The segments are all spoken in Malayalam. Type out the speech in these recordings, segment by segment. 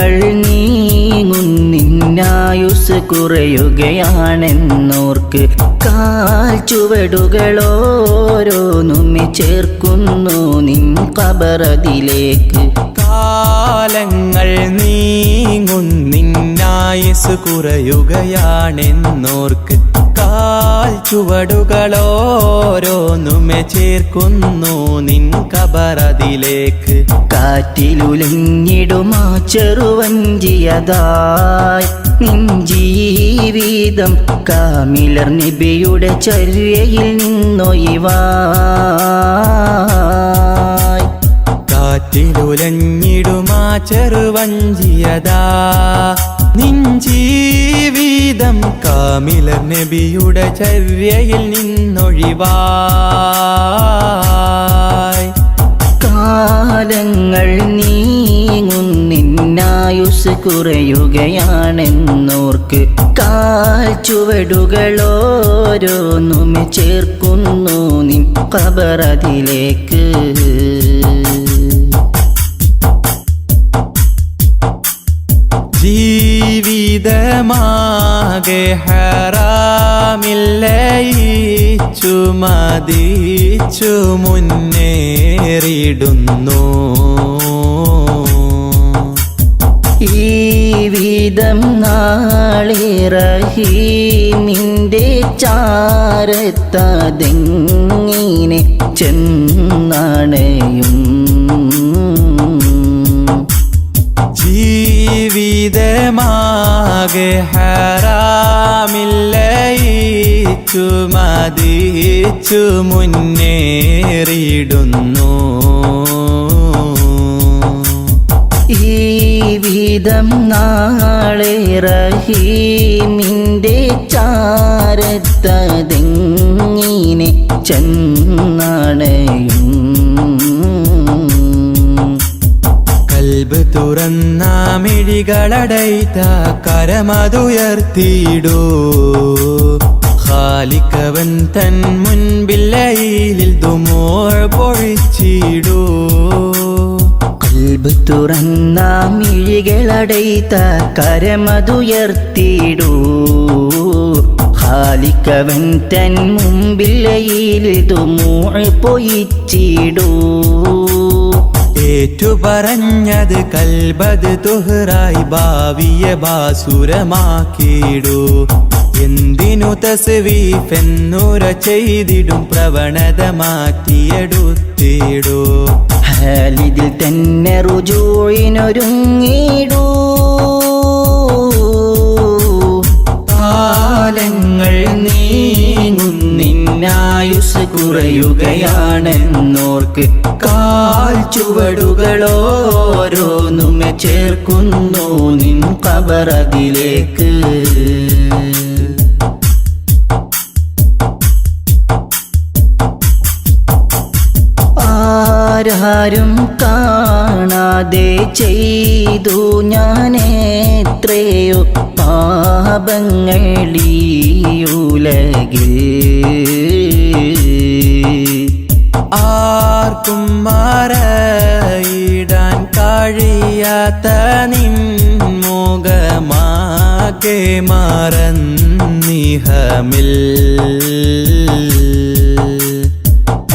കാലങ്ങൾ നീങ്ങുന്നിന്നായുസ് കുറയുകയാണെന്നോർക്ക് കാൽ ചുവടുകളോരോന്നുമെ ചേർക്കുന്നു നിൻ ഖബറതിലേക്ക്. കാലങ്ങൾ നീങ്ങുന്നിന്നായുസ് കുറയുകയാണെന്നോർക്ക് കാൽ ചുവടുകളോരോന്നുമെ ചേർക്കുന്നു നിൻ ഖബറതിലേക്ക്. കാറ്റിലുലഞ്ഞിടുമാ ചെറുവഞ്ചിയതായി നിൻ ജീവിതം കാമിലർ നബിയുടെ ചര്യയിൽ നിന്നൊഴിവായി. കാറ്റിലുലഞ്ഞിടുമാ ചെറുവഞ്ചിയതാ നിൻ ജീവിതം കാമിലർ നബിയുടെ ചര്യയിൽ നിന്നൊഴിവായി. കാലങ്ങൾ നീങ്ങുന്നിന്നായുസ് കുറയുകയാണെന്നോർക്ക് കാൽ ചുവടുകളോരോന്നുമെ ചേർക്കുന്നു നിൻ ഖബറതിലേക്ക്. ജീവിതമാകെ ഹറാമില്ലയിച്ചു മതിച്ചു മുന്നേറിടുന്നു. ഈ വിധം നാളെ റഹീമിൻ്റെ ചാരത്തതെങ്ങിനെ ചെന്നണയും. ജീവിതമാകെ ഹറാമില്ലയിച്ചു മതിച്ചു മുന്നേറിടുന്നു. ഈ വിധം നാളെ റഹീമിൻ്റെ ചാരത്തതെങ്ങിനെ ചെന്നണയും. കൽബ് തുറന്ന മിഴികളടൈത്ത കരമതുയർത്തിയിടൂ. ഖാലിഖവൻ തൻ മുൻപില്ലയിൽ ദുമൂഅ് പൊഴിച്ചിടൂ. കൽബ് തുറന്ന മിഴികളടൈത്ത കരമതുയർത്തിയിടൂ. ഖാലിഖവൻ തൻ മുൻപില്ലയിൽ ദുമൂഅ് പൊഴിച്ചിടൂ. ഏറ്റുപറഞ്ഞത് കൽബത് തുഹ്റായി ഭാവിയെ ബാസുരമാക്കിയിടൂ. എന്തിനു തസ്വീഫെന്നുര ചെയ്തിടും പ്രവണത മാറ്റിയെടുത്തിടൂ. ഹാലിദിൽ തന്നെ റുജൂഇനൊരുങ്ങിടൂ. കാലങ്ങൾ നീങ്ങുന്നിന്നായുസ് കുറയുകയാണെന്നോർക്ക് കാൽ ചുവടുകളോരോന്നുമെ ചേർക്കുന്നു നിൻ ഖബറതിലേക്ക്. ആരാരും കാണാതെ ചെയ്തു ഞാനെത്രയോ പാപങ്ങളീ ഉലകിൽ. ആർക്കും മറയിടാൻ കഴിയാത്ത നിൻ മുഖമാകെ മറന്നിഹമിൽ.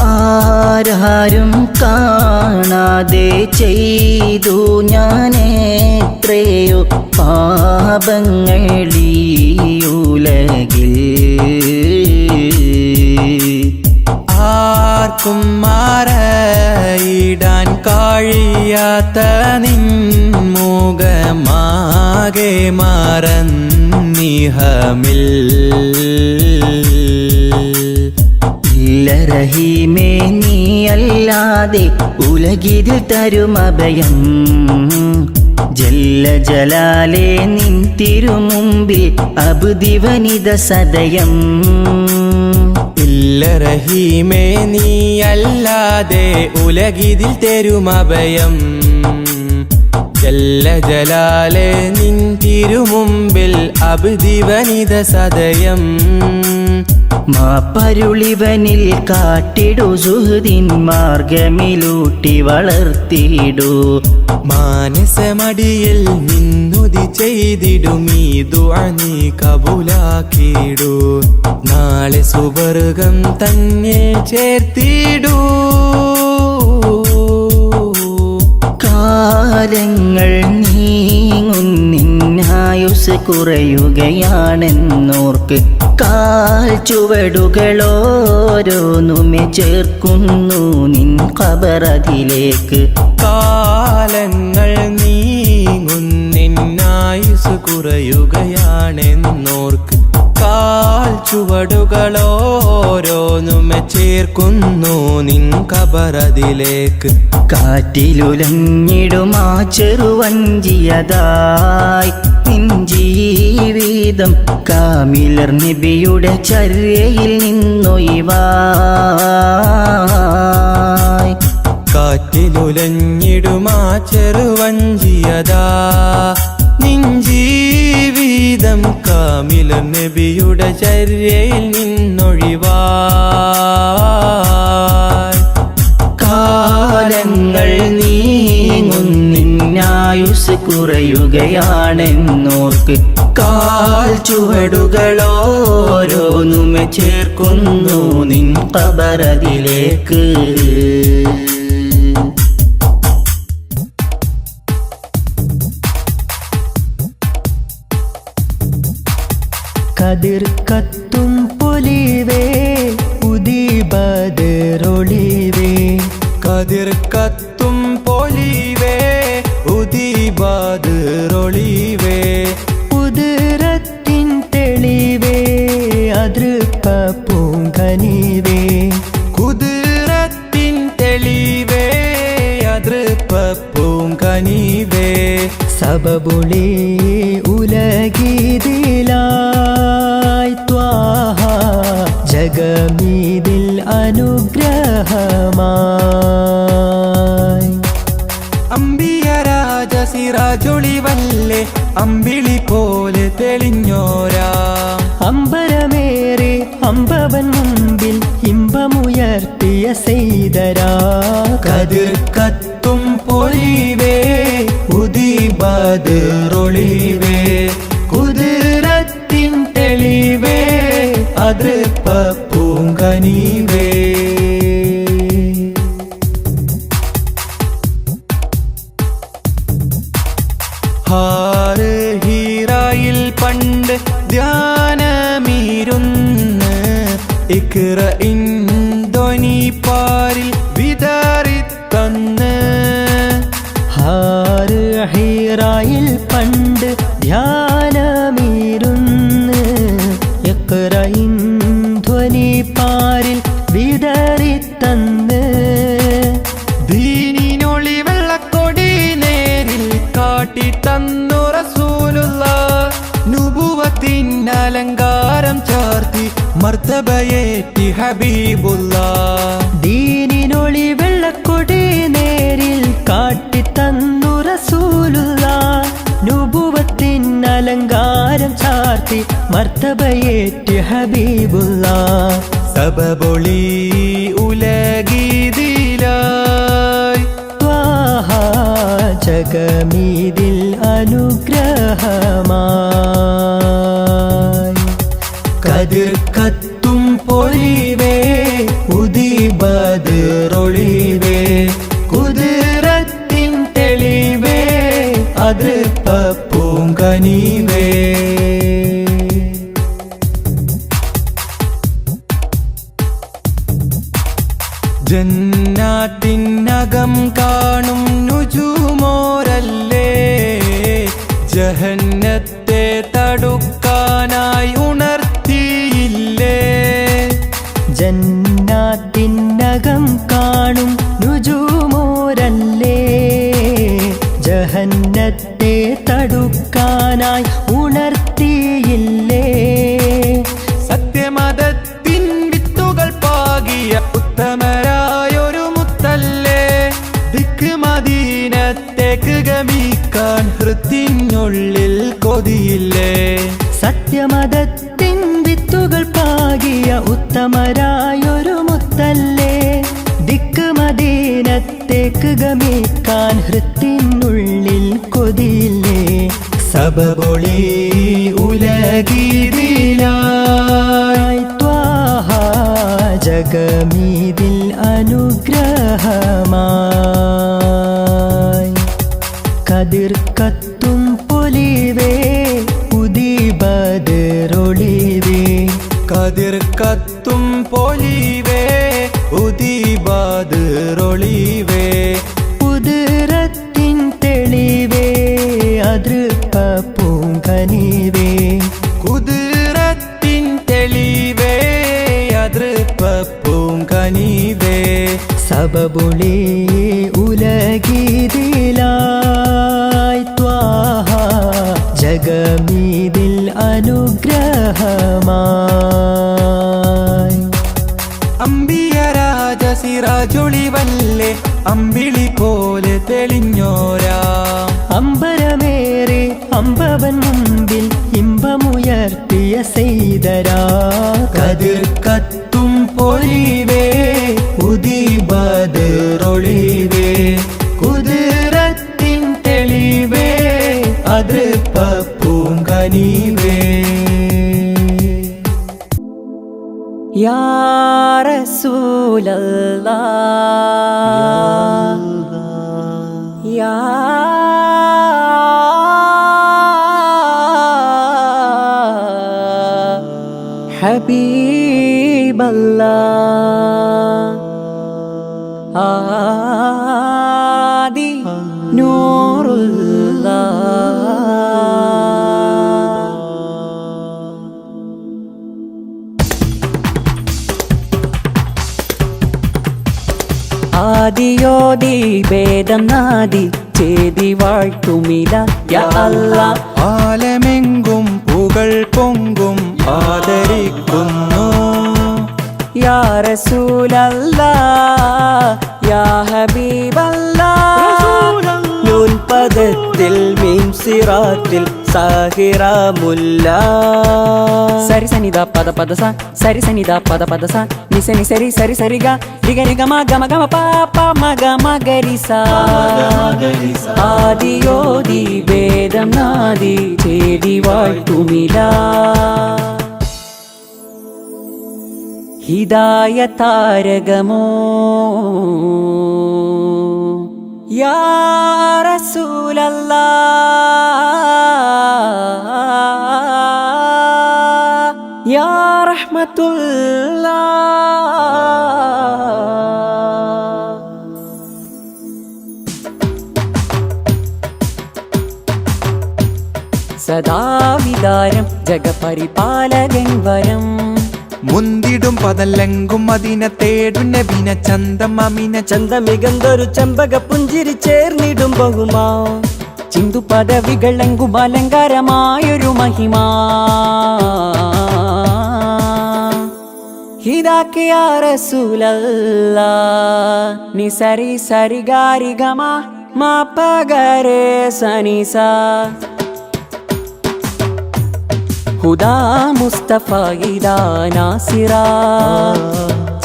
ആരാരും കാണാതെ ചെയ്തു ഞാനെത്രയോ പാപങ്ങളീ ഉലകിൽ. ആർക്കും മറയിടാൻ കഴിയാത്ത നിൻ മുഖമാകെ മറന്നിഹമിൽ. ഇല്ല റഹീമേ നീയല്ലാതെ ഉലകിതിൽ തരുമഭയം. ജല്ല ജലാലേ നിൻ തിരുമുമ്പിൽ അബ്ദിവനിത സദയം. ഇല്ല റഹീമേ നീയല്ലാതെ ഉലകിതിൽ തരുമഭയം. ജല്ല ജലാലേ നിൻ തിരുമുമ്പിൽ അബ്ദിവനിത സദയം. മാപ്പരുളിവനിൽ കാട്ടിടു സുഹൃദിൻ മാർഗമിലൂട്ടി വളർത്തിയിടൂ മാനസമടിയിൽ നിന്നുതി ചെയ്തിടും ഈ ദുആ നീ കബൂലാക്കിയിടൂ നാളെ സുവർഗം തന്നെ ചേർത്തിടൂ കാലങ്ങൾ നീങ്ങുന്നിന്നായുസ് കുറയുകയാണെന്നോർക്ക് കാൽ ചുവടുകളോരോന്നുമെ ചേർക്കുന്നു നിൻ ഖബറതിലേക്ക് കാലങ്ങൾ നീങ്ങുന്നിന്നായുസ് കുറയുകയാണെന്നോർക്ക് കാൽ ചുവടുകളോരോന്നുമെ ചേർക്കുന്നു നിൻ ഖബറതിലേക്ക് കാറ്റിലുലഞ്ഞിടുമാ ചെറുവഞ്ചിയതായി നിൻ ജീവിതം കാമിലർ നബിയുടെ ചര്യയിൽ നിന്നൊഴിവായി കാറ്റിലുലഞ്ഞിടുമാ ചെറുവഞ്ചിയതാ നിൻ ജീവിതം കാമിലർ നബിയുടെ ചര്യയിൽ നിന്നൊഴിവായി കാലങ്ങൾ നീങ്ങുന്നിന്നായുസ് കുറയുകയാണെന്നോർക്ക് കാൽ ചുവടുകളോരോന്നുമെ ചേർക്കുന്നു നിൻ ഖബറതിലേക്ക് കതിർ കത്തും പൊലിവേ ഉദിബദറൊളിവേ കതിർ കത്തും പൊലിവേ ഉദിബദറൊളിവേ കുതിരത്തിൻ തെളിവേ അതൃപ്പ പൂങ്കനിവേ കുതിരത്തിൻ തെളിവേ അതൃപ്പ പൂങ്കനിവേ സബബുളി ഉലഗീതിലായി ത്വാഹ ജഗമീതിൽ അനുഗ്രഹമായി അമ്പിയ രാജ സിറാജൊളിവല്ലേ അമ്പിളി പോലെ തെളിഞ്ഞോരാ അമ്പരമേറെ അമ്പവൻ മുമ്പിൽ ഇമ്പമുയർത്തിയ സെയ്തരാ കതിർ കത്തും പൊലിവേ ഉദിബദറൊളിവേ കുതിരത്തിൻ തെളിവേ അതൃപ്പ പൂങ്കനിവേ ഹാറ് ഹീറായിൽ പണ്ട് ധ്യാനമീരുന്ന് ഇക്റ ധ്വനി പാരിൽ വിതറിത്തന്ന് ഹാറ് ഹീറായിൽ പണ്ട് ധ്യാനമീരുന്ന് ഇഖ്റഇൻ ധ്വനി പാരിൽ വിതറിത്തന്ന് ദീനിനൊളി വെള്ളക്കൊടി നേരിൽ കാട്ടി തന്നു റസൂലുള്ളാഹ് നുബുവത്തിൻ അലങ്കാരം ചാർത്തി മർത്തബയേറ്റി ഹബീബുള്ളാഹ് ദീനിനൊളി വെള്ളക്കൊടി നേരിൽ കാട്ടിത്തന്നു റസൂലുള്ളാഹ് നുബുവത്തിൻ അലങ്കാരം ചാർത്തി മർത്തബയേറ്റി ഹബീബുള്ളാഹ് സബബൊളി ഉലഗീതിലായി ത്വാഹ ജഗമീതിൽ അനുഗ്രഹമായി കതിർ കത്തും പൊലിവേ ഉദിബദറൊളിവേ കുതിരത്തിൻ തെളിവേ അതൃപ്പ പൂങ്കനിവേ ജന്നാത്തിനകം കാണും നുജുമോരല്ലേ ജഹന്നത്തെ തടുക്കാനായി ഉണർത്തിയില്ലേ ജന്നാത്തിനകം കാണും നുജുമോരല്ലേ ജഹന്നത്തെ തടുക്കാനായി ഉണർത്തിയില്ലേ സത്യമതത്തിൻ വിത്തുകൾ പാകിയ ഉത്തമരായൊരു മുത്തല്ലേ ദിക്ക് മദീനത്തേക്ക് ഗമിക്കാൻ ഹൃത്തിനുള്ളിൽ കൊതിയില്ലേ സത്യമതത്തിൻ വിത്തുകൾ പാകിയ ഉത്തമരായൊരു മുത്തല്ലേ ദിക്ക് മദീനത്തേക്ക് ഗമിക്കാൻ ഹൃത്തിനുള്ളിൽ കൊതിയില്ലേ സബബൊളി ഉലകിരിലായി ത്വാഹ ജഗമീതിൽ അനുഗ്രഹമായി കതിർ കത്തും പൊലിവേ ഉദിബദറൊളിവേ കതിർ കത്തും പൊലിവേ ഉദിബദറൊളിവേ കുതിരത്തിൻ തെളിവേ അതൃപ്പ പൂങ്കനിവേ കുതിരത്തിൻ തെളിവേ അതൃപ്പ പൂങ്കനിവേ സബബുളി ഉലകിതിലായി ത്വാഹ ജഗമീതിൽ അനുഗ്രഹമായി അമ്പിയരാജ സിറാജൊളിവല്ലേ അമ്പിളി പോലെ തെളിഞ്ഞോരാ അമ്പരമേറെ അമ്പവൻ മുമ്പിൽ ഇമ്പമുയർത്തിയ സെയ്തരാ കതിർ കത്തും പൊലിവേ ഉദിബദറൊളിവേ കുതിരത്തിൻ തെളിവേ അതൃപ്പ പൂങ്കനിവേ യാ റസൂലല്ലാഹ് യാ ഹബീബല്ലാഹ് ആദി ആദിയോദി ഭേദം നാദി ചേതി വാഴ്ത്തുമില യാ അല്ലാഹ് ആലമെങ്കും പുകൾ പൊങ്കും ആദരിക്കുന്നു യാ റസൂലല്ലാഹ് യാ ഹബീബല്ലാഹ് നൂൽപദത്തിൽ മീം സിറാത്തിൽ സാഹിറമുല്ല സരി സനിദ പദ പദ സ സരി സനിദ പദ പദ സ നിസ നി സരി സരി സരി ഗ രിഗ രിഗ മ ഗ മ ഗ മ പ പ മ ഗ മ ഗ രി സ ആദിയോദി ഭേദം നാദി ചേതി വാഴ്ത്തുമില ഹിദായതാരകമോ യാ റസൂലല്ലാഹ് യാ റഹ്മത്തുല്ലാഹ് സദാവികാരം ജഗപരിപാലകൻ വരം മുന്തിടും പതല്ലെങ്കും അതിന തേടും നബിന ചന്തം അമിന ചന്തമികന്തൊരു ചെമ്പക പുഞ്ചിരി ചേർന്നിടും ബഹുമാ ചിന്തു പദവികളെങ്കും അലങ്കാരമായൊരു മഹിമാ ഹിദാക്കെ യാ റസൂലല്ലാഹ് നി സരി സരി ഗാരി ഗമ മാ പഗരെ സനി സ ഹുദാ മുസ്തഫ ഇദാ നാസിറ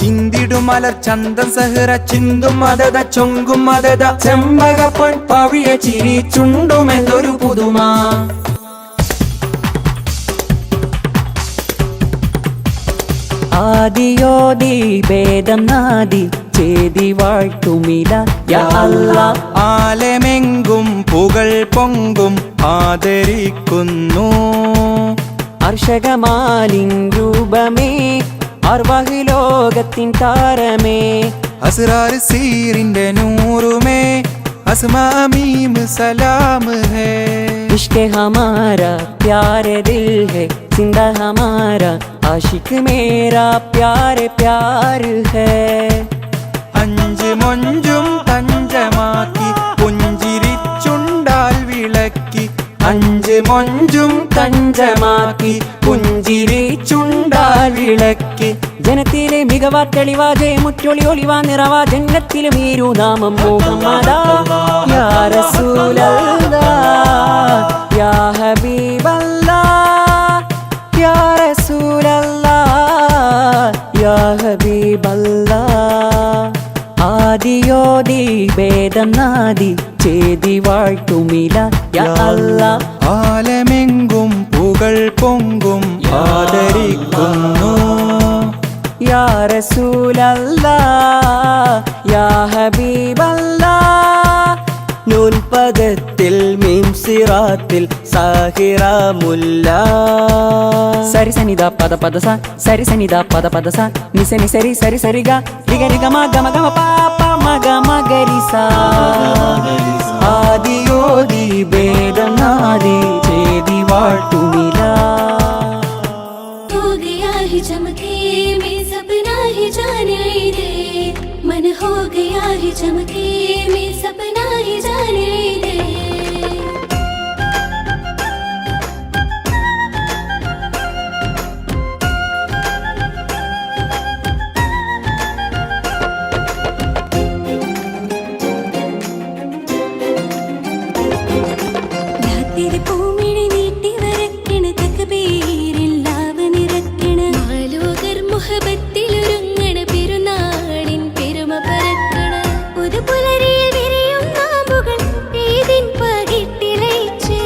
ചിന്തിടും മലർ ചന്തം സഹറ ചിന്തും മദത ചൊങ്കും മദത ചെമ്പക പൊൻ പവിഴ ചിരി ചുണ്ടുമെന്തൊരു പുതുമ ആദിയോദി ഭേദം നാദി ചേതി വാഴ്ത്തുമില യാ അല്ലാഹ് ആലമെങ്കും പുകൾ പൊങ്കും ആദരിക്കുന്നു അർഷകമാലിൻ രൂപമേ അർവാഹ് ലോകത്തിൻ താരമേ അസ്റാർ സീറിന്റെ നൂറുമേ അസ്മാ മീം സലാം ഹേ इश्क़ हमारा प्यारे दिल है जिंदा हमारा आशिक मेरा प्यारे प्यार है അഞ്ച് മൊഞ്ചും തഞ്ചമാക്കി പുഞ്ചിരിച്ചുണ്ടാൽ വിളക്കി അഞ്ച് മൊഞ്ചും തഞ്ചമാക്കി പുഞ്ചിരി ചുണ്ടാൽ വിളക്കി ജനത്തിലെ മികവാ തെളിവാ ജയമുറ്റൊളി ഒളിവാ നിറവാ ജന്നത്തിലും ഈരു നാമം മുഹമ്മദാ യാ റസൂലല്ലാഹ് യാ ഹബീബല്ലാഹ് യാ റസൂലല്ലാഹ് ഹബീബല്ലാ ആദിയോതി ഭേദം നാദി ചേതി വാഴ്ത്തുമില യാ അല്ലാ ആലമെങ്കും പുകൾ പൊങ്കും ആദരിക്കുന്നു യാ റസൂലല്ലാ യാ ഹബീബല്ലാ നൂൻ പദത്തിൽ മീം സിറാത്തിൽ സാഹിറാമുല്ല സരി സനിദ പദ പദ സ സരി സനിദ പദ പദ സ നിസ നി സരി സരി സരി ഗ രിഗ രിഗ മ ഗ മ ഗ മ പ പ മ ഗ മ ഗ രി സ ആദിയോതി ഭേദനാദി ചേതി വാഴ്ത്തുമില हो गया है चमके में सपना ही जाने दे मन हो गया है चमके में सपना ही जाने दे तेरे പൂമിഴി നീട്ടി വരക്കണ തക്ബീരില്ലാവനിറക്കണ മാലോകർ മുഹബത്തിലൊരുങ്ങണ പെരുന്നാളിൻ പെരുമ പരക്കണ പുതുപുലരിയിൽ വിരിയും നാമ്പുകൾ ഏതിൻ പകിട്ടിലയിച്ച്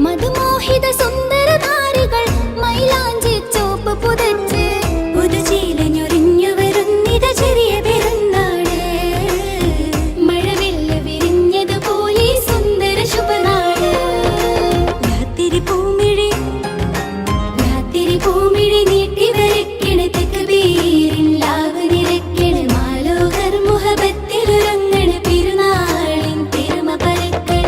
മധുമോഹിത സുന്ദര താരുകൾ മൈലാഞ്ചി ചോപ്പ് പുതച്ച് പുതുചീലഞ്ഞൊരിഞ്ഞു വരുന്നിത ചെറിയ പെരുന്നാള് മഴവില്ല വിരിഞ്ഞതുപോലെ സുന്ദര ശുഭനാള് പൂമിഴി നീട്ടി വരക്കണ തക്ബീരില്ലാവനിറക്കണ മാലോകർ മുഹബത്തിലുറങ്ങണ പെരുന്നാളിൻ പെരുമ പരക്കണ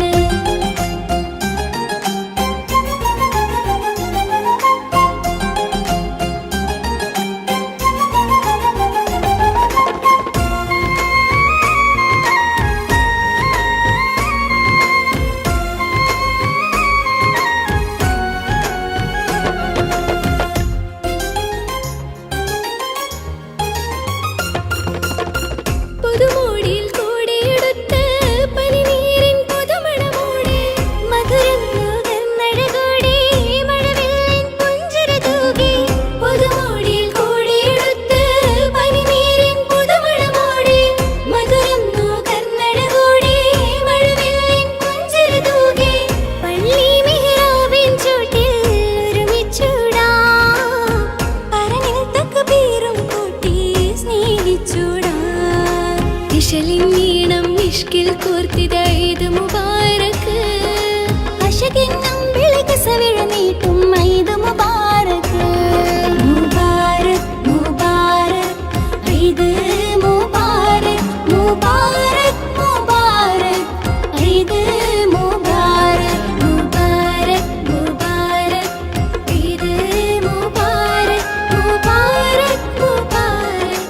പുതുമോടിയിൽ കൂടെയെടുത്ത് പനിനീരിൻ പുതുമണമോടെ മധുരം നുകർന്നഴകോടെ മഴവില്ലിൻ പുഞ്ചിരി തൂകി പുതുമോടിയിൽ കൂടെയെടുത്ത് പനിനീരിൻ പുതുമണമോടെ മധുരം നുകർന്നഴകോടെ മഴവില്ലിൻ പുഞ്ചിരി തൂകി പള്ളി മിഹ്റാബിൻ ചുവട്ടിൽ ഒരുമിച്ചൂടാം പരനിൽ തക്ബീറും കൂട്ടി സ്നേഹിച്ചൂടാം ഇശലിനീണം ഇഷ്കിൽ കോർത്തിത ഈദ് മുബാരക്ക് അശകിന്നം വിളക്ക് സവിഴ നീട്ടും ഈദ് മുബാരക്ക് മുബാരക് മുബാരക് ഈദ് മുബാരക് മുബാരക് മുബാരക് ഈദ് മുബാരക് മുബാരക് മുബാരക് ഈദ് മുബാരക് മുബാരക് മുബാരക്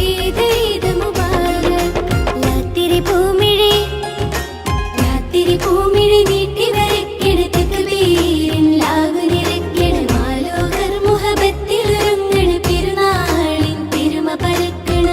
ഈദ് ഈദ് മുബാരക് രാത്രി പൂമിഴി നീട്ടി വരക്കണ തക്ബീരില്ലാവനിറക്കണ മാലോകർ മുഹബത്തിലൊരുങ്ങണ പെരുന്നാളിൻ പെരുമ പരക്കണ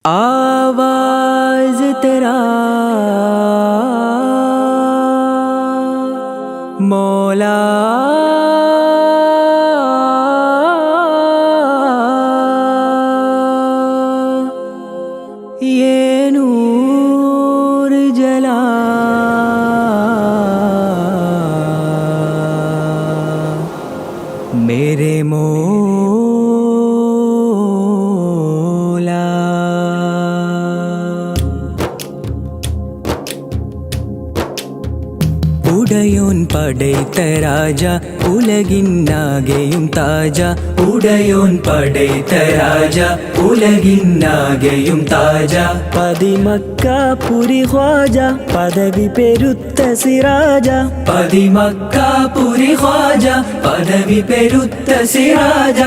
आवाज तेरा मौला ये नूर जला मेरे मौला। ഉടയോൻ പടൈത്ത രാജ ഉലകിന്നാകെയും താജ ഉടയോൻ പടൈത്ത രാജ ഉലകിന്നാകെയും താജ പതിമക്കാപുരി ഖ്വാജ പദവി പെരുത്ത സിറാജ പതിമക്കാപുരി ഖ്വാജ പദവി പെരുത്ത സിറാജ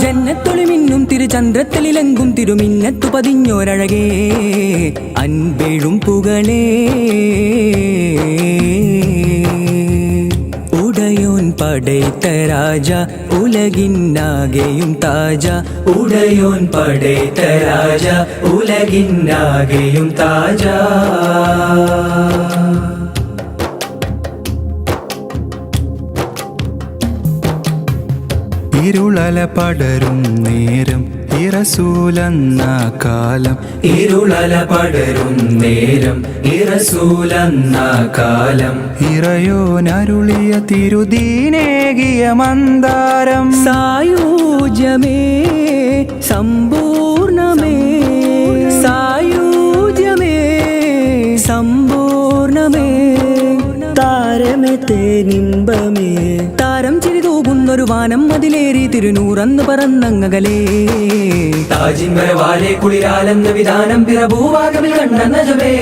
ജന്നത്തൊളി മിന്നും തിരുചന്ദ്രത്തലിലെങ്കും തിരുമിന്നത്തു പതിഞ്ഞോരഴകേ അൻപെഴും പുകളേ ഉടയോൻ പടൈത്ത രാജ ഉലകിന്നാകെയും താജ ഉടയോൻ പടൈത്ത രാജ ഉലകിന്നാകെയും താജ ഇരുളല പടരും നേരം ഇറസൂലെന്ന കാലം ഇരുളല പടരും നേരം ഇറസൂലെന്ന കാലം ഇറയോനരുളിയ തിരുദീനേകിയ മന്ദാരം സായൂജ്യമേ സമ്പൂർണമേ സായൂജ്യമേ സമ്പൂർണമേ താരമേ തേനിമ്പമേ താരം ചിരിതൂകുന്നൊരു വാനം അതിലേറി തിരുനൂറന്ന് പറന്നങ്ങകലേ താജിൻവരവാലെ കുളിരാലെന്ന വിധാനം പിറഭൂവാകമിൽ കണ്ട നജമേ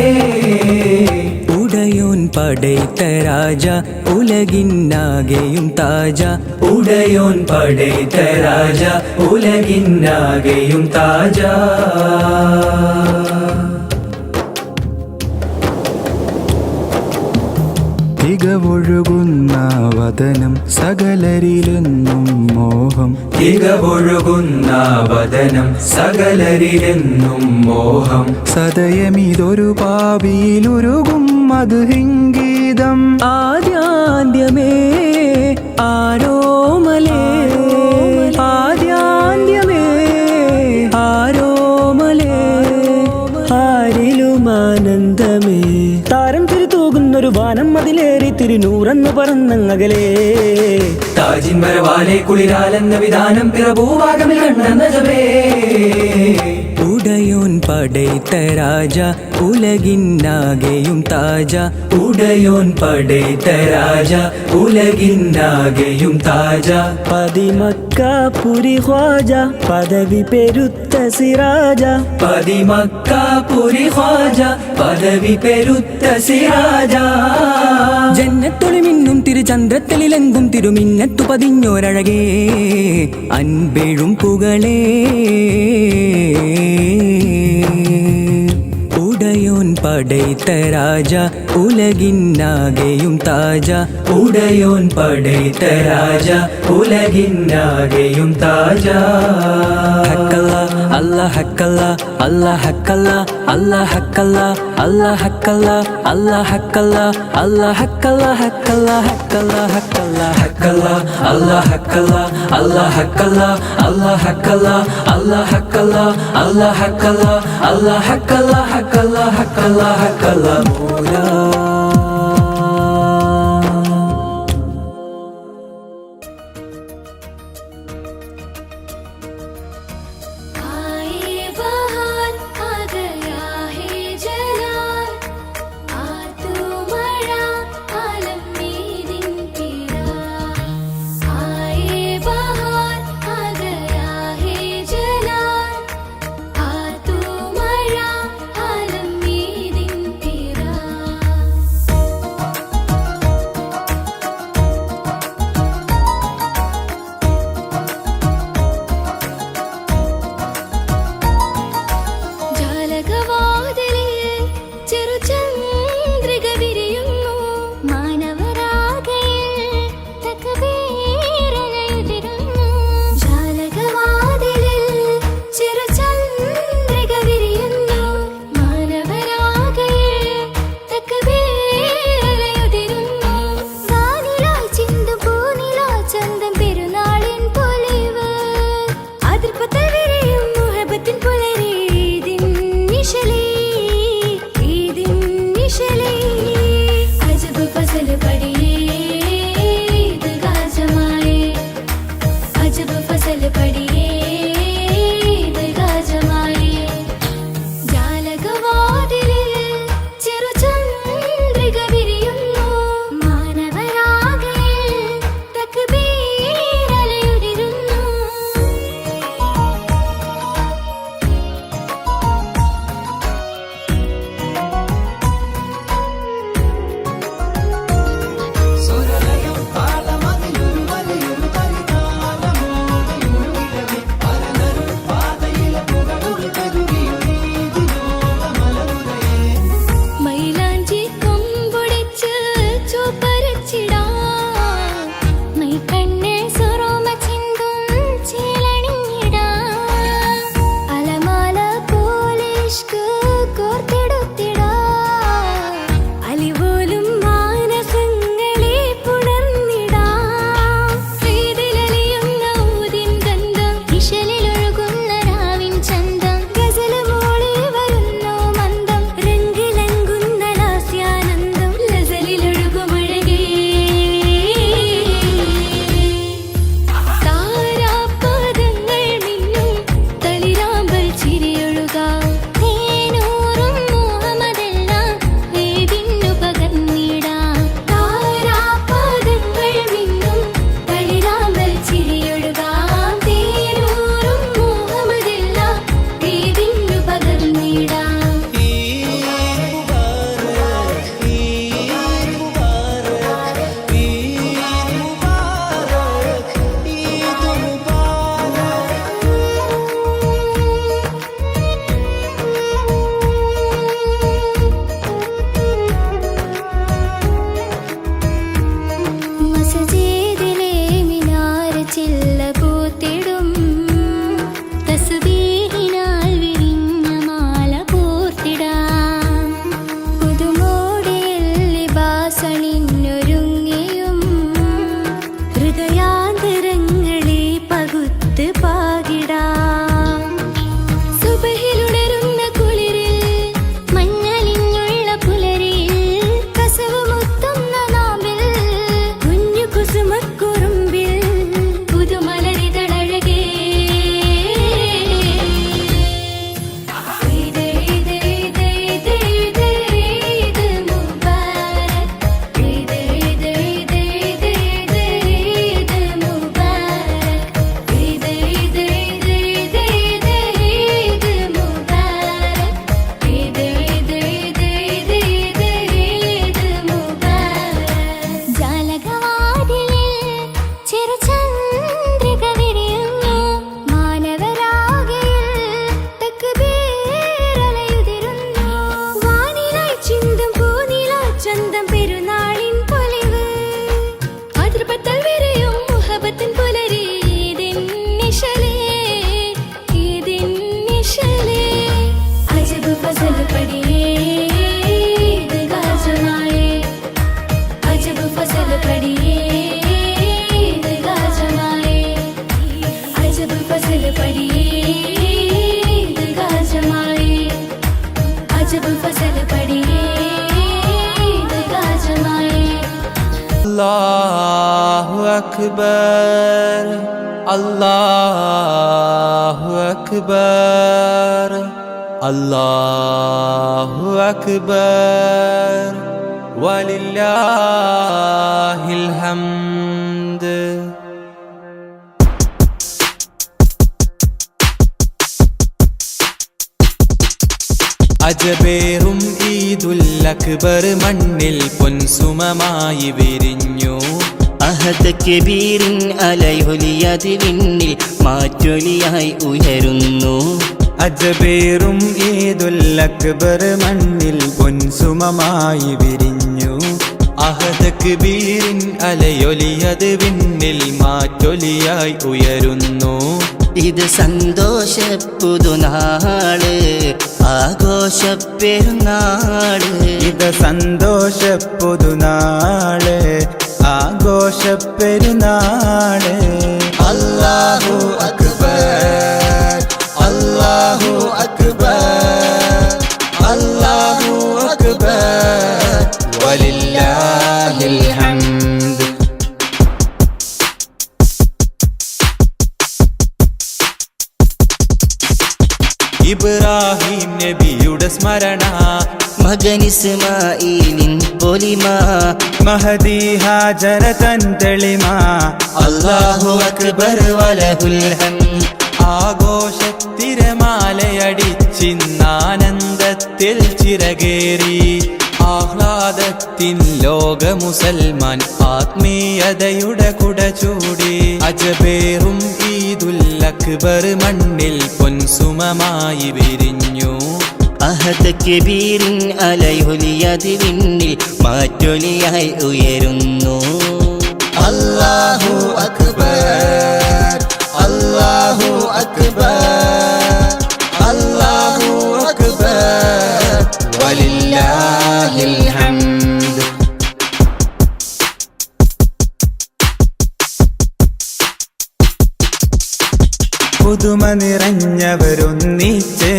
ഉടയോൻ പടൈത്ത രാജ ഉലകിന്നാകെയും താജ ഉടയോൻ പടൈത്ത രാജ ഉലകിന്നാകെയും താജ തികവൊഴുകുന്ന വദനം സകലരിലെന്നും മോഹം തികവൊഴുകുന്ന വദനം സകലരിലെന്നും മോഹം സദയമിതൊരു പാപിയിലുരുകും മധുഹിംഗീതം ആദ്യാന്ത്യമേ ആരോമലേ ആദ്യാന്ത്യമേ ആരോമലേ ആരിലുമാനന്ദമേ താരം തിരുതൂകുന്നൊരു വാനം അതിലേറി തിരുനൂറന്ന് പറന്നങ്ങകലേ താജിൻവരവാലെ കുളിരാലെന്ന വിധാനം പിറഭൂവാകമിൽ കണ്ട നജമേ ഉടയോൻ പടൈത്ത രാജ ഉലകിന്നാകെയും താജ ഉടയോൻ പടൈത്ത രാജ ഉലകിന്നാകെയും താജ പതിമക്കാപുരി ഖ്വാജ പദവി പെരുത്ത സിറാജ പതിമക്കാപുരി ഖ്വാജ പദവി പെരുത്ത സിറാജ ജന്നത്തൊളി മിന്നും തിരുചന്ദ്രത്തലിലെങ്കും തിരുമിന്നത്തു പതിഞ്ഞോരഴകേ അൻപെഴും പുകളേ ഉടയോൻ പടൈത്ത രാജ ഉലകിന്നാകെയും താജ ഉടയോൻ പടൈത്ത രാജ ഉലകിന്നാകെയും താജ ഹക്കല്ല അല്ലാഹ് ഹക്കല്ല അല്ലാഹ് ഹക്കല്ല അല്ലാഹ് ഹക്കല്ല അല്ലാഹ് ഹക്കല്ല അല്ലാഹ് ഹക്കല്ല അല്ലാഹ് ഹക്കല്ല ഹക്കല്ല ഹക്കല്ല ഹക്കല്ല ഹക്കല്ല അല്ലാഹ് ഹക്കല്ല അല്ലാഹ് ഹക്കല്ല അല്ലാഹ് ഹക്കല്ല അല്ലാഹ് ഹക്കല്ല അല്ലാഹ് ഹക്കല്ല അല്ലാഹ് ഹക്കല്ല ഹക്കല്ല ഹക്കല്ല ഹക്കല്ല മൗലാ आए बहार आ गया है जलाल आ तू मरा आलम में दिन तेरा आए बहार आ गया है जलाल आ तू मरा आलम में दिन तेरा അല്ലാഹു അക്ബർ അല്ലാഹു അക്ബർ അല്ലാഹു അക്ബർ വലില്ലാഹിൽ ഹംദ്. അജബേറും ഈദുൽ അക്ബർ മണ്ണിൽ പൊൻസുമമായി വിരിഞ്ഞു. അഹദ് കബീറിൻ അലയൊലിയത് വിണ്ണിൽ മാറ്റൊലിയായി ഉയരുന്നു. അജബേറും ഈദുൽ അക്ബർ മണ്ണിൽ പൊൻസുമമായി വിരിഞ്ഞു. അഹദ് കബീറിൻ അലയൊലിയത് വിണ്ണിൽ മാറ്റൊലിയായി ഉയരുന്നു. ഇത് സന്തോഷപ്പുതുനാള് ആഘോഷപ്പെരുന്നാള്. ഇത് സന്തോഷപ്പുതുനാള് ആഘോഷപ്പെരുന്നാള്. അല്ലാഹു അക്ബർ അല്ലാഹു അക്ബർ അല്ലാഹു അക്ബർ വലില്ലാഹിൽ ഹംദ്. ഇബ്രാഹിം നബിയുടെ സ്മരണ, മകൻ ഇസ്മാഈലിൻ പൊലിമ, മഹദി ഹാജറ തൻ തെളിമ. അല്ലാഹു അക്ബർ വലഹുൽ ഹംദ്. ആഘോഷത്തിരമാലയടിച്ചിന്നാനന്ദത്തിൽ ചിറകേറി. ആഹ്ലാദത്തിൻ ലോക മുസൽമാൻ ആത്മീയതയുടെ കുട ചൂടി. അജബേറും ഈദുൽ അക്ബർ മണ്ണിൽ പൊൻസുമമായി വിരിഞ്ഞു. അഹദ് കബീറിൻ അലയൊലിയത് വിണ്ണിൽ മാറ്റൊലിയായി ഉയരുന്നു. അല്ലാഹു അക്ബർ അല്ലാഹു അക്ബർ അല്ലാഹു അക്ബർ വലില്ലാഹിൽ ഹംദ്. പുതുമ നിറഞ്ഞവരൊന്നിച്ച്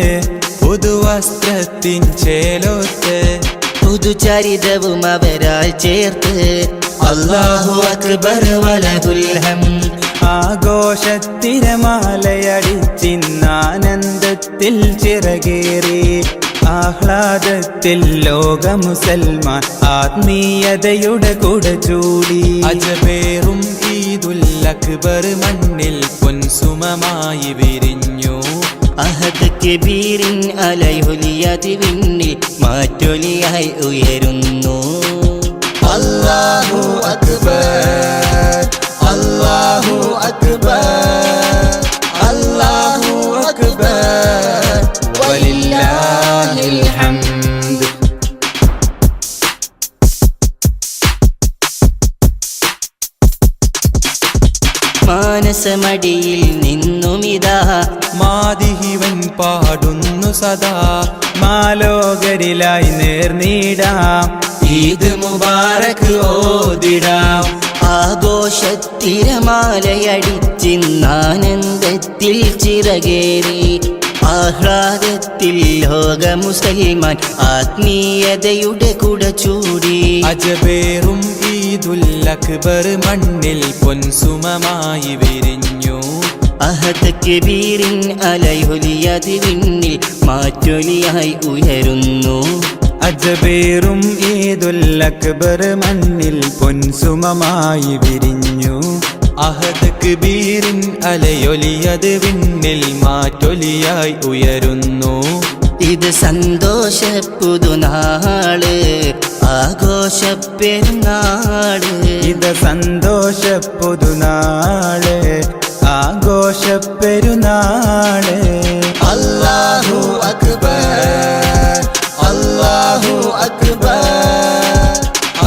പുതുവസ്ത്രത്തിൻ ചേലോത്ത്. പുതുചരിതവും അവരാൽ ചേർത്ത്. അല്ലാഹു അക്ബർ വലഹുൽ ഹംദ്. ആഘോഷത്തിരമാലയടിച്ചിന്നാനന്ദത്തിൽ ചിറകേറി. ആഹ്ലാദത്തിൽ ലോക മുസൽമാൻ ആത്മീയതയുടെ കുട ചൂടി. അജബേറും ഈദുൽ അക്ബർ മണ്ണിൽ പൊൻസുമമായി വിരിഞ്ഞു. അഹദ് കബീറിൻ അലയൊലിയത് വിണ്ണിൽ മാറ്റൊലിയായി ഉയരുന്നു. അല്ലാഹു അക്ബർ അല്ലാഹു അക്ബർ അല്ലാഹു അക്ബർ വലില്ലാഹിൽ ഹംദ്. മാനസമടിയിൽ നിന്നുമിതാ മാദിഹിവൻ പാടുന്നു സദാ. മാലോകരിലായി നേർനീടാം ഈദ് മുബാറക് ഓതിടാം. ആഘോഷത്തിരമാലയടിച്ചിന്നാനന്ദത്തിൽ ചിറകേറി. ആഹ്ലാദത്തിൽ ലോക മുസൽമാൻ ആത്മീയതയുടെ കുട ചൂടി. അജബേറും ഈദുൽ അക്ബർ മണ്ണിൽ പൊൻസുമമായി വിരിഞ്ഞു. അഹദ് കബീറിൻ അലയൊലിയത് വിണ്ണിൽ മാറ്റൊലിയായി ഉയരുന്നു. അജബേറും ഈദുൽ അക്ബർ മണ്ണിൽ പൊൻസുമമായി വിരിഞ്ഞു. അഹദ് കബീറിൻ അലയൊലിയത് വിണ്ണിൽ മാറ്റൊലിയായി ഉയരുന്നു. ഇത് സന്തോഷപ്പുതുനാള് ആഘോഷപ്പെരുന്നാള്. ഇത് സന്തോഷപ്പുതുനാള് ആഘോഷപ്പെരുന്നാള്. അല്ലാഹു അക്ബർ അല്ലാഹു അക്ബർ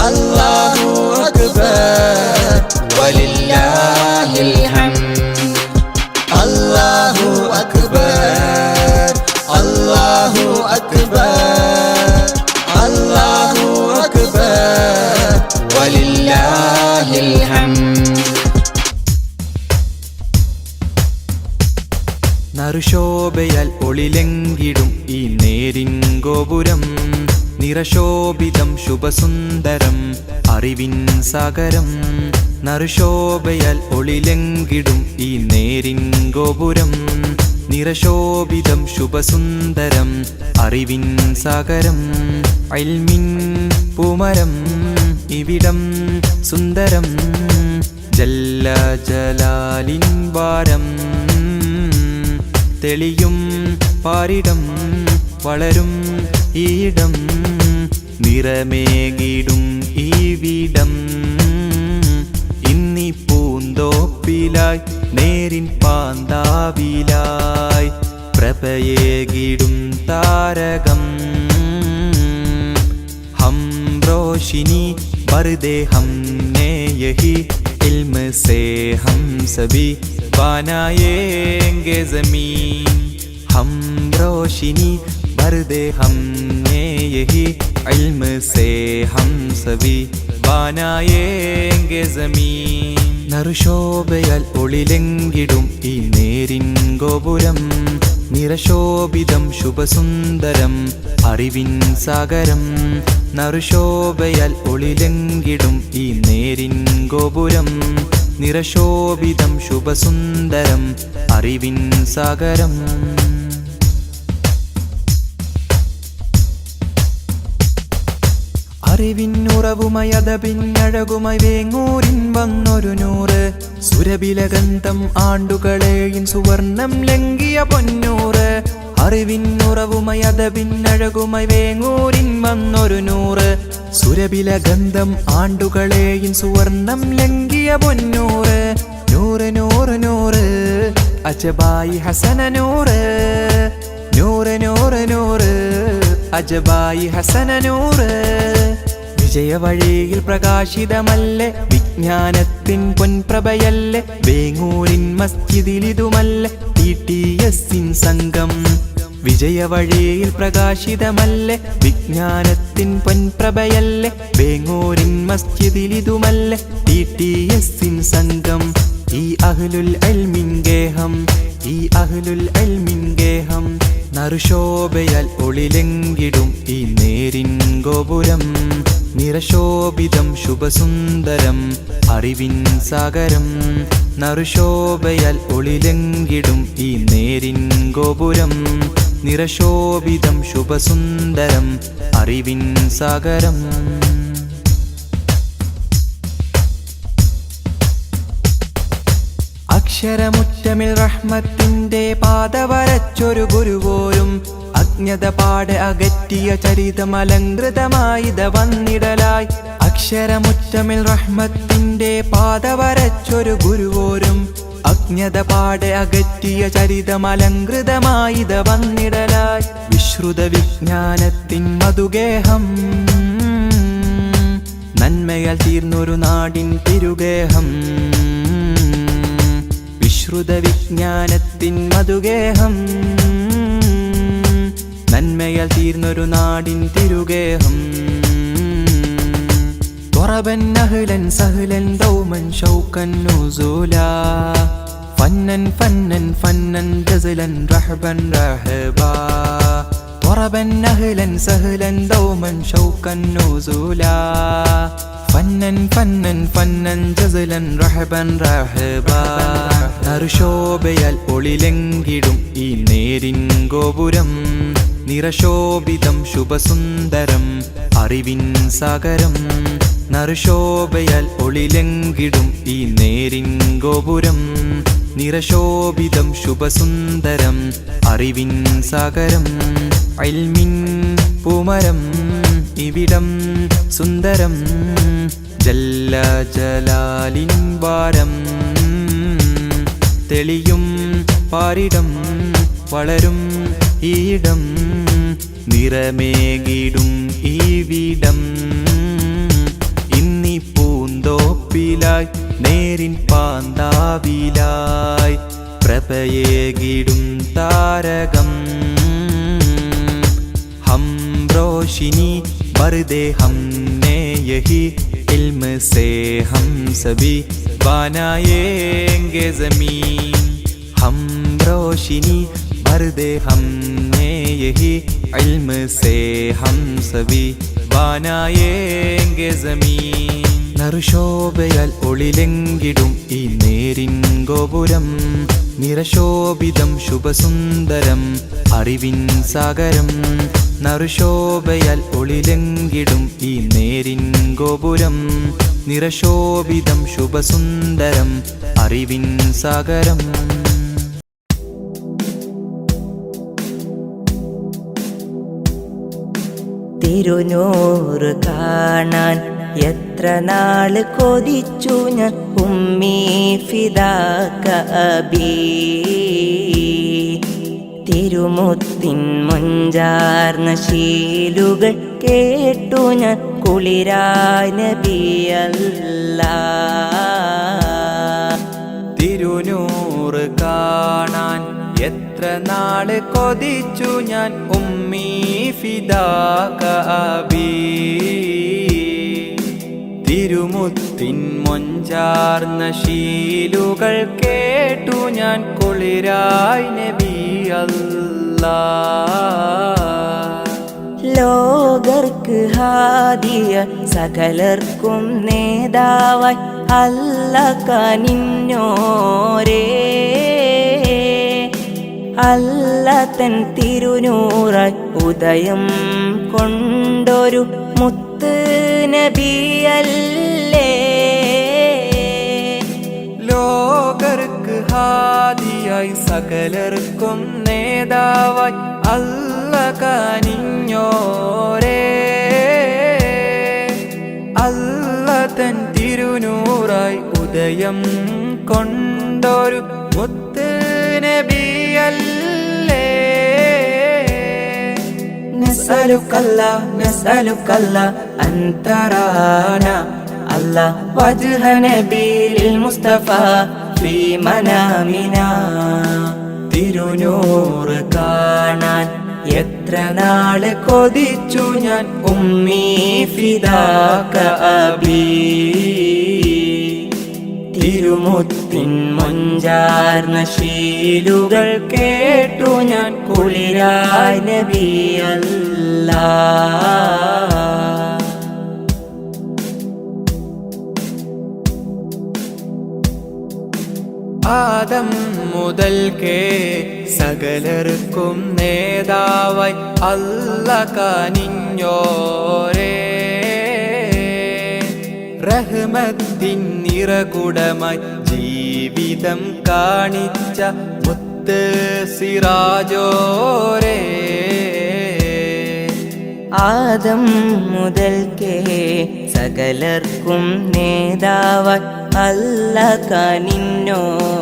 അല്ലാഹു അക്ബർ വലില്ലാഹിൽ ഹംദ്. അല്ലാഹു അക്ബർ അല്ലാഹു അക്ബർ അല്ലാഹു അക്ബർ വലില്ലാഹിൽ ഹംദ്. നറുശോഭയാൽ ഒളിലെങ്കിടും ഈ നേരിൻ ഗോപുരം. നിറശോഭിതം ശുഭസുന്ദരം അറിവിൻ സാഗരം നറുശോഭയാൽ ഒളിലെങ്കിടും ഈ നേരിൻ ഗോപുരം നിറശോഭിതം ശുഭസുന്ദരം അറിവിൻ സാഗരം ഇൽമിൻ പൂമരം ഇവിടം സുന്ദരം ജല്ല ജലാലിൻ വാരം തെളിയും പാരിടം വളരും ഈയിടം നിറമേകിടും ഈ വീടം ഇന്നി പൂന്തോപ്പിലായി നേരിൻ പാന്താവിലായി പ്രഭയേകിടും താരകം हम रोशनी बरदे हमने यही इल्म से हम सभी बनाएंगे ज़मीन हम रोशनी बरदे हमने यही इल्म से हम सभी बनाएंगे ज़मीन നറുശോഭയാൽ ഒളിലെങ്കിടും ഈ നേരിൻ ഗോപുരം നിറശോഭിതം ശുഭസുന്ദരം അറിവിൻ സാഗരം നറുശോഭയാൽ ഒളിലെങ്കിടും ഈ നേരിൻ ഗോപുരം നിറശോഭിതം ശുഭസുന്ദരം അറിവിൻ സാഗരം അറിവിന്നുറവുമയതപിന്നഴകുമായി വേങ്ങൂരിൻ വന്നൊരു നൂറ് സുരബിലഗന്ധം ആണ്ടുകളെയും സുവർണം ലംഘിയ പൊന്നൂറ് അറിവിന്നുറവുമയതപിന്നഴകുമായി വേങ്ങൂരിൻ വന്നൊരു നൂറ് സുരബിലഗന്ധം ആണ്ടുകളെയും സുവർണം ലംഘിയ പൊന്നൂറ് നൂറ് നൂറ് നൂറ് അജബായി ഹസന നൂറ് നൂറ് നൂറ് നൂറ് അജബായി ഹസന നൂറ് വിജയവഴിയിൽ പ്രകാശിതമല്ലേ വിജ്ഞാനത്തിൻ പൊൻപ്രഭയല്ലേ വേങ്ങൂരിൻ മസ്ജിദിലിതുമല്ലേ TTSിൻ സംഘം വിജയവഴിയിൽ പ്രകാശിതമല്ലേ വിജ്ഞാനത്തിൻ പൊൻപ്രഭയല്ലേ വേങ്ങൂരിൻ മസ്ജിദിലിതുമല്ലേ TTSിൻ സംഘം ഈ അഹ്ലുൽ ഇൽമിൻ ഗേഹം ഈ അഹ്ലുൽ ഇൽമിൻ ഗേഹം നറുശോഭയാൽ ഒളിലെങ്കിടും ഈ നേരിൻ ഗോപുരം നിറശോഭിതം ശുഭസുന്ദരം അറിവിൻ സാഗരം നറുശോഭയാൽ ഒളിലെങ്കിടും ഈ നേരിൻ ഗോപുരം നിറശോഭിതം ശുഭസുന്ദരം അറിവിൻ സാഗരം അക്ഷരമുറ്റമിൽ റഹ്മത്തിന്റെ പാത വരച്ചൊരു ഗുരുവോരും അജ്ഞത പാടെ അകറ്റിയ ചരിതം അലങ്കൃതമായിത വന്നിടലായി അക്ഷരമുറ്റമിൽ റഹ്മത്തിന്റെ പാത വരച്ചൊരു ഗുരുവോരും അജ്ഞത പാടെ അകറ്റിയ ചരിതം അലങ്കൃതമായിത വന്നിടലായി വിശ്രുത വിജ്ഞാനത്തിൻ മധുഗേഹം നന്മയാൽ തീർന്നൊരു നാടിൻ തിരുഗേഹം വിശ്രുത വിജ്ഞാനത്തിൻ മധുഗേഹം നന്മയാൽ തീർന്നൊരു നാടിൻ തിരുഗേഹം ضربن أهلا سهلا دوما شوقا نزولا فنا فنا فنا جزلا رحبا رحبا ضربن أهلا سهلا دوما شوقا نزولا فنا فنا فنا جزلا رحبا رحبا നറുശോഭയാൽ ഒളിലെങ്കിടും ഈ നേരിൻ ഗോപുരം നിറശോഭിതം ശുഭസുന്ദരം അറിവിൻ സാഗരം നറുശോഭയാൽ ഒളിലെങ്കിടും ഈ നേരിൻ ഗോപുരം നിറശോഭിതം ശുഭസുന്ദരം അറിവിൻ സാഗരം ഇൽമിൻ പൂമരം ഇവിടം സുന്ദരം ജല്ല ജലാലിൻ വാരം തെളിയും പാരിടം വളരും ഈയിടം നിറമേകിടും ഈ വീടം ഇന്നി പൂന്തോപ്പിലായി നേരിൻ പാന്താവിലായി പ്രഭയേകിടും താരകം हम रोशनी बरदे हमने यही इल्म से हम सभी बनाएंगे ज़मीन हम रोशनी हर दे हमने यही इल्म से हम सभी बनाएंगे ज़मीन നറുശോഭയാൽ ഒളിലെങ്കിടും ഈ നേരിൻ ഗോപുരം നിറശോഭിതം ശുഭസുന്ദരം അറിവിൻ സാഗരം നറുശോഭയാൽ ഒളിലെങ്കിടും ഈ നേരിൻ ഗോപുരം നിറശോഭിതം ശുഭസുന്ദരം അറിവിൻ സാഗരം തിരുനൂറ് കാണാൻ എത്ര നാള് കൊതിച്ചു ഞാൻ ഉമ്മീ ഫിദാക അബീ തിരുമുത്തിൻ മുഞ്ചാർന്ന ശീലുകൾ കേട്ടു ഞാൻ കുളിരായ നബിയല്ലാ തിരുനൂറ് കാണാൻ എത്ര നാള് കൊതിച്ചു ഞാൻ ഉമ്മീ ഫിദാക അബീ തിരുമുത്തിൻ മൊഞ്ചാർന്ന ശീലുകൾ കേട്ടു ഞാൻ കുളിരായി നബി അല്ലാ ലോകർക്ക് ഹാദിയ സകലർക്കും നേതാവായി അല്ല കനിഞ്ഞോരേ അല്ല തൻ തിരുനൂറായി ഉദയം കൊണ്ടൊരു മുത്ത് നബിയല്ലേ ലോകർക്ക് ഹാദിയായി സകലർക്കും നേതാവായി അല്ല കനിഞ്ഞോരേ അല്ല തൻ തിരുനൂറായി ഉദയം കൊണ്ടൊരു മുത്ത് നബിയല്ലേ نسألك الله أن ترانا الله وجه نبي المصطفى في منامنا തിരുനൂറ് കാണാൻ എത്ര നാള് കൊതിച്ചു ഞാൻ ഉമ്മീ ഫിദാക അബീ തിരുമുത്തിൻ മൊഞ്ചാർന്ന ശീലുകൾ കേട്ടു ഞാൻ കുളിരായ നബിയല്ലാ ആദം മുതൽക്കേ സകലർക്കും നേതാവായി അല്ല കനിഞ്ഞോരേ റഹ്മത്തിൻ നിറകുടമായി ജീവിതം കാണിച്ച മുത്ത് സിറാജോരേ ആദം മുതൽക്കേ സകലർക്കും നേതാവായി അല്ല കനിഞ്ഞോരേ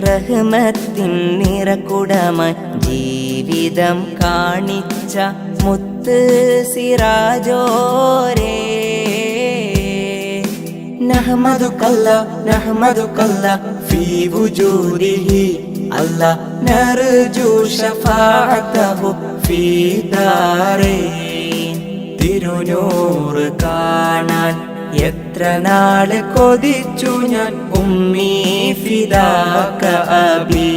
റഹ്മത്തിൻ നിറകുടമായി ജീവിതം കാണിച്ച മുത്ത് സിറാജോരേ നഹ്മദുകല്ല ഫീ വുജൂദിഹി അല്ലാ നർജു ശഫാഅതഹു ഫീ ദാരൈൻ തിരുനൂറ് കാണാൻ എത്ര നാള് കൊതിച്ചു ഞാൻ ഉമ്മീ ഫിദാക അബീ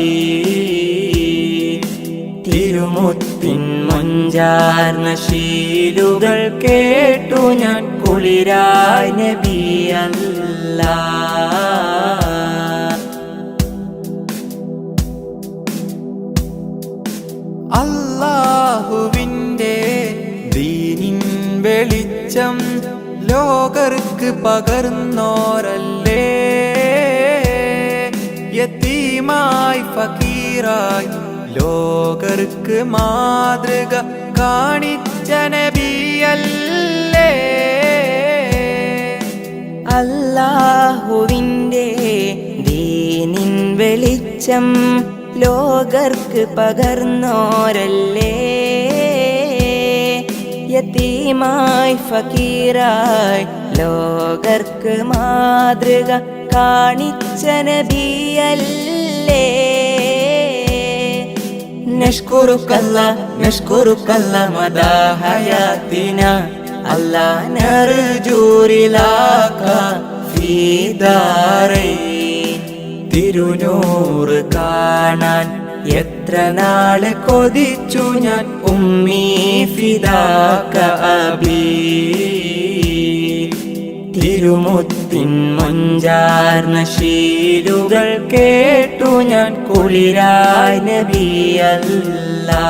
തിരുമുത്തിൻ മൊഞ്ചാർന്ന ശീലുകൾ കേട്ടു ഞാൻ കുളിരായ നബിയല്ലാ അല്ലാഹുവിൻ്റെ ദീനിൻ വെളിച്ചം ലോകർക്ക് പകർന്നോരല്ലേ യതീമായി ഫക്കീറായി ലോകർക്ക് മാതൃക കാണിച്ച നബിയല്ലേ അല്ലാഹുവിൻ്റെ ദീനിൻ വെളിച്ചം ലോകർക്ക് പകർന്നോരല്ലേ യതീമായി ഫക്കീറായി ലോകർക്ക് മാതൃക കാണിച്ച നബിയല്ലേ നഷ്കുറുക്കല്ല മദാ ഹയാത്തിന അല്ലാ നർജു റിലാക ഫീ ദാരൈൻ തിരുനൂറ് കാണാൻ എത്ര നാള് കൊതിച്ചു ഞാൻ ഉമ്മീ ഫിദാക അബീ തിരുമുത്തിൻ മൊഞ്ചാർന്ന ശീലുകൾ കേട്ടു ഞാൻ കുളിരായി നബിയല്ലാ